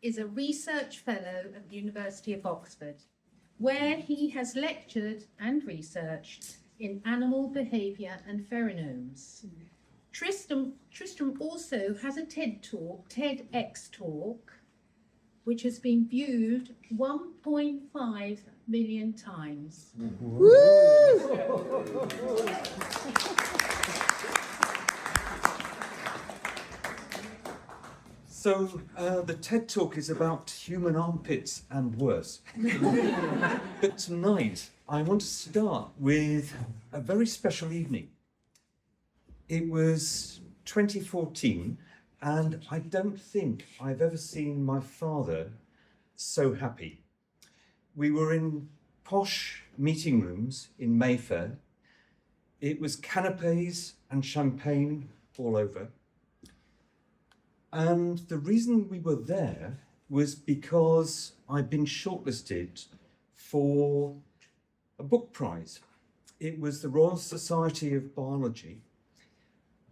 is a research fellow at the University of Oxford, where he has lectured and researched in animal behaviour and pheromones. Tristram also has a TEDx talk, which has been viewed 1.5 million times. So the TED Talk is about human armpits and worse. But tonight, I want to start with a very special evening. It was 2014, and I don't think I've ever seen my father so happy. We were in posh meeting rooms in Mayfair. It was canapes and champagne all over. And the reason we were there was because I'd been shortlisted for a book prize. It was the Royal Society of Biology,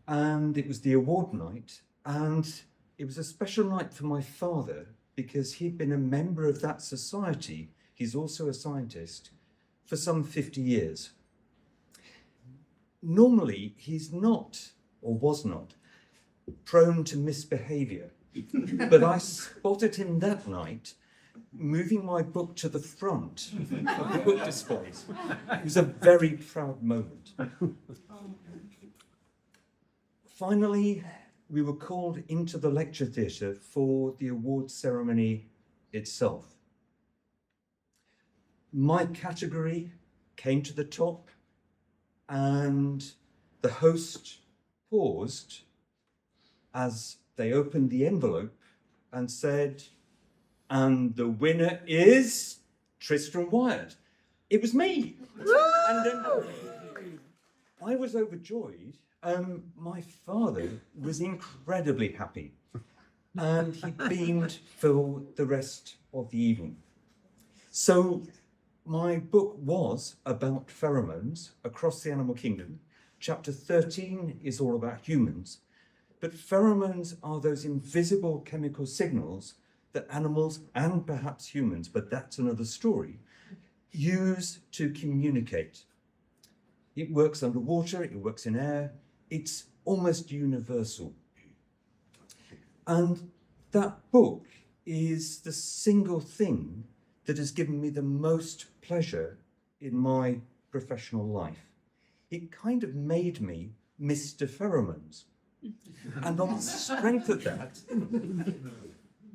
and it was the award night, and it was a special night for my father because he'd been a member of that society, he's also a scientist, for some 50 years. Normally, he's not, or was not, prone to misbehaviour, but I spotted him that night moving my book to the front of the book displays. It was a very proud moment. Finally, we were called into the lecture theatre for the awards ceremony itself. My category came to the top, and the host paused as they opened the envelope and said, "And the winner is Tristram Wyatt." It was me. And I was overjoyed. My father was incredibly happy, and he beamed for the rest of the evening. So my book was about pheromones across the animal kingdom. Chapter 13 is all about humans. But pheromones are those invisible chemical signals that animals and perhaps humans, but that's another story, use to communicate. It works underwater, it works in air, it's almost universal. And that book is the single thing that has given me the most pleasure in my professional life. It kind of made me Mr. Pheromones. And on the strength of that,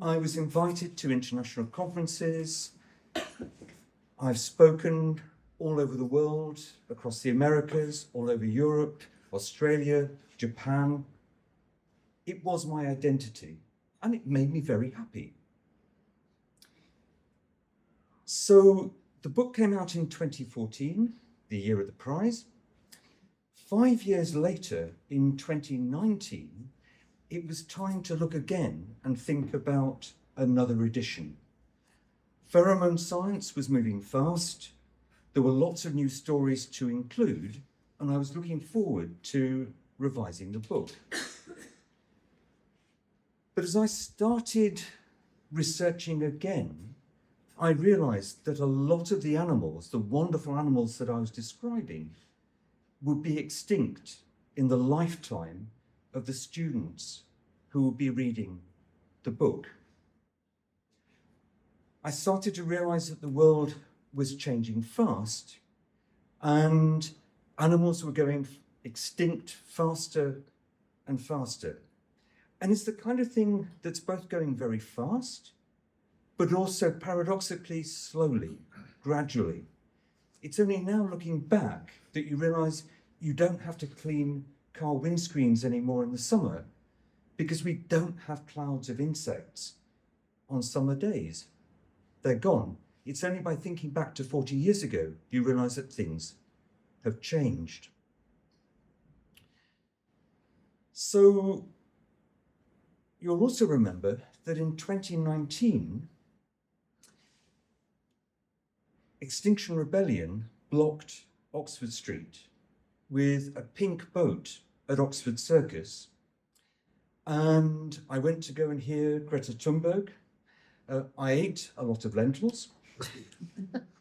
I was invited to international conferences. I've spoken all over the world, across the Americas, all over Europe, Australia, Japan. It was my identity, and it made me very happy. So the book came out in 2014, the year of the prize. 5 years later, in 2019, it was time to look again and think about another edition. Pheromone science was moving fast. There were lots of new stories to include, and I was looking forward to revising the book. But as I started researching again, I realized that a lot of the animals, the wonderful animals that I was describing, would be extinct in the lifetime of the students who would be reading the book. I started to realize that the world was changing fast, and animals were going extinct faster and faster. And it's the kind of thing that's both going very fast, but also paradoxically slowly, gradually. It's only now looking back that you realize you don't have to clean car windscreens anymore in the summer because we don't have clouds of insects on summer days. They're gone. It's only by thinking back to 40 years ago you realize that things have changed. So you'll also remember that in 2019, Extinction Rebellion blocked Oxford Street with a pink boat at Oxford Circus. And I went to go and hear Greta Thunberg, I ate a lot of lentils.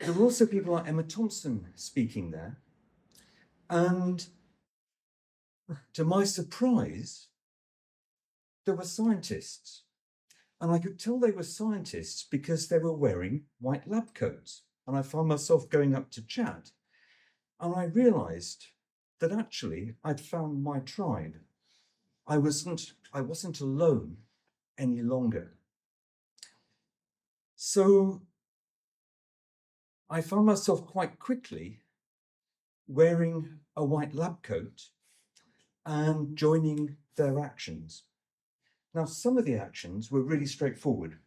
There were also people like Emma Thompson speaking there. And to my surprise, there were scientists. And I could tell they were scientists because they were wearing white lab coats. And I found myself going up to chat. And I realized that actually I'd found my tribe. I wasn't alone any longer. So I found myself quite quickly wearing a white lab coat and joining their actions. Now, some of the actions were really straightforward.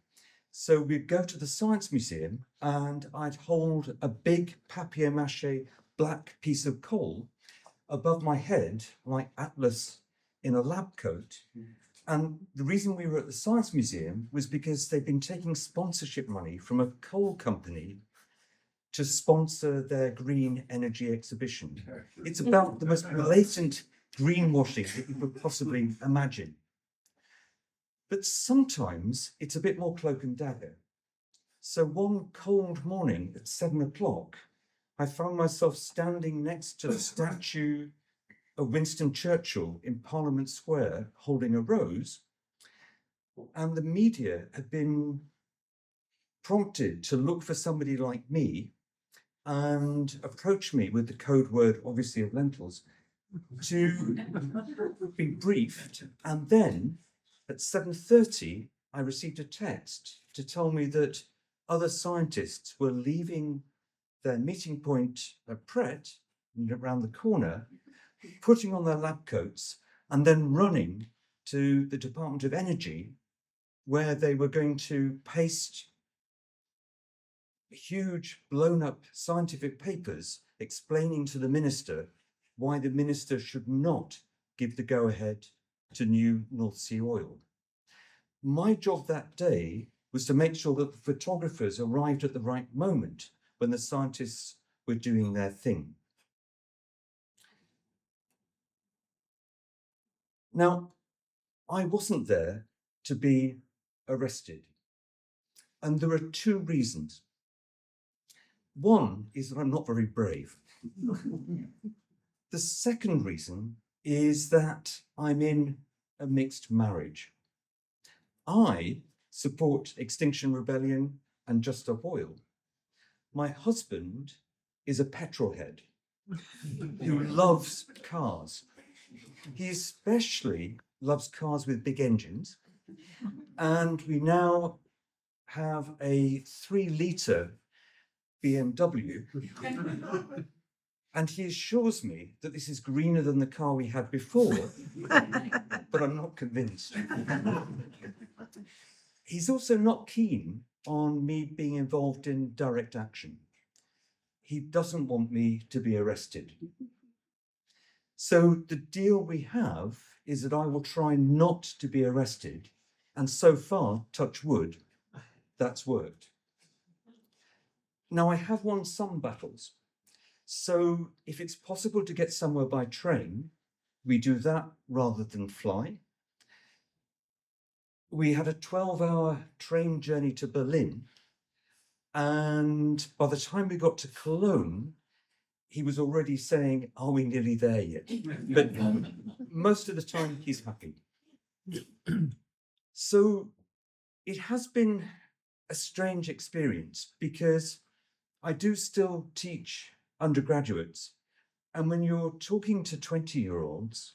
So we'd go to the Science Museum and I'd hold a big papier-mâché black piece of coal above my head, like Atlas in a lab coat. And the reason we were at the Science Museum was because they'd been taking sponsorship money from a coal company to sponsor their green energy exhibition. It's about the most blatant greenwashing that you could possibly imagine. But sometimes it's a bit more cloak and dagger. So one cold morning at 7 o'clock, I found myself standing next to the statue of Winston Churchill in Parliament Square holding a rose, and the media had been prompted to look for somebody like me and approach me with the code word, obviously of lentils, to be briefed. And then at 7:30, I received a text to tell me that other scientists were leaving their meeting point at Pret, around the corner, putting on their lab coats and then running to the Department of Energy, where they were going to paste huge blown up scientific papers explaining to the minister why the minister should not give the go ahead to new North Sea oil. My job that day was to make sure that the photographers arrived at the right moment when the scientists were doing their thing. Now, I wasn't there to be arrested, and there are two reasons. One is that I'm not very brave. The second reason is that I'm in a mixed marriage. I support Extinction Rebellion and Just Stop Oil. My husband is a petrol head who loves cars. He especially loves cars with big engines. And we now have a 3-litre BMW. And he assures me that this is greener than the car we had before, but I'm not convinced. He's also not keen on me being involved in direct action. He doesn't want me to be arrested. So the deal we have is that I will try not to be arrested. And so far, touch wood, that's worked. Now I have won some battles. So if it's possible to get somewhere by train, we do that rather than fly. We had a 12-hour train journey to Berlin. And by the time we got to Cologne, he was already saying, are we nearly there yet? But most of the time he's happy. So it has been a strange experience because I do still teach undergraduates. And when you're talking to 20-year-olds,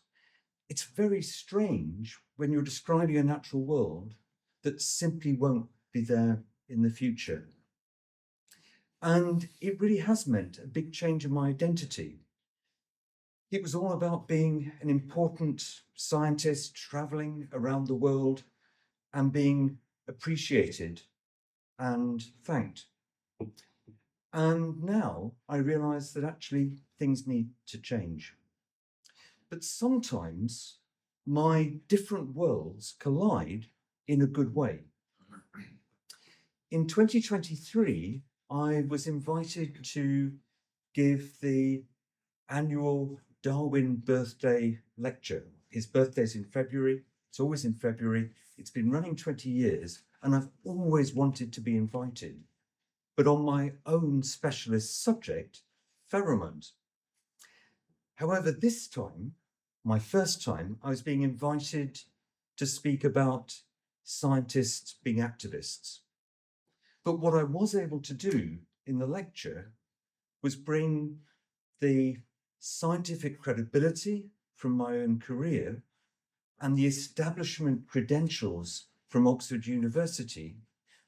it's very strange when you're describing a natural world that simply won't be there in the future. And it really has meant a big change in my identity. It was all about being an important scientist traveling around the world and being appreciated and thanked. And now I realize that actually things need to change. But sometimes my different worlds collide in a good way. In 2023, I was invited to give the annual Darwin Birthday Lecture. His birthday's in February, It's always in February. It's been running 20 years, and I've always wanted to be invited, but on my own specialist subject, pheromones. However, this time, my first time, I was being invited to speak about scientists being activists. But what I was able to do in the lecture was bring the scientific credibility from my own career and the establishment credentials from Oxford University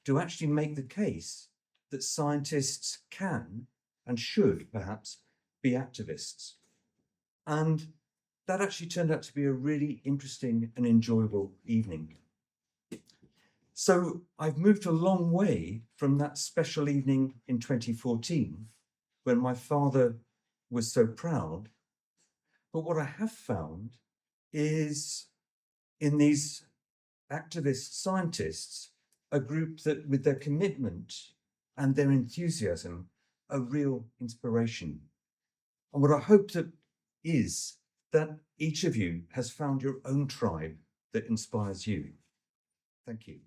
to actually make the case that scientists can and should perhaps be activists. And that actually turned out to be a really interesting and enjoyable evening. So I've moved a long way from that special evening in 2014 when my father was so proud. But what I have found is in these activist scientists, a group that with their commitment and their enthusiasm, a real inspiration. And what I hope that is that each of you has found your own tribe that inspires you. Thank you.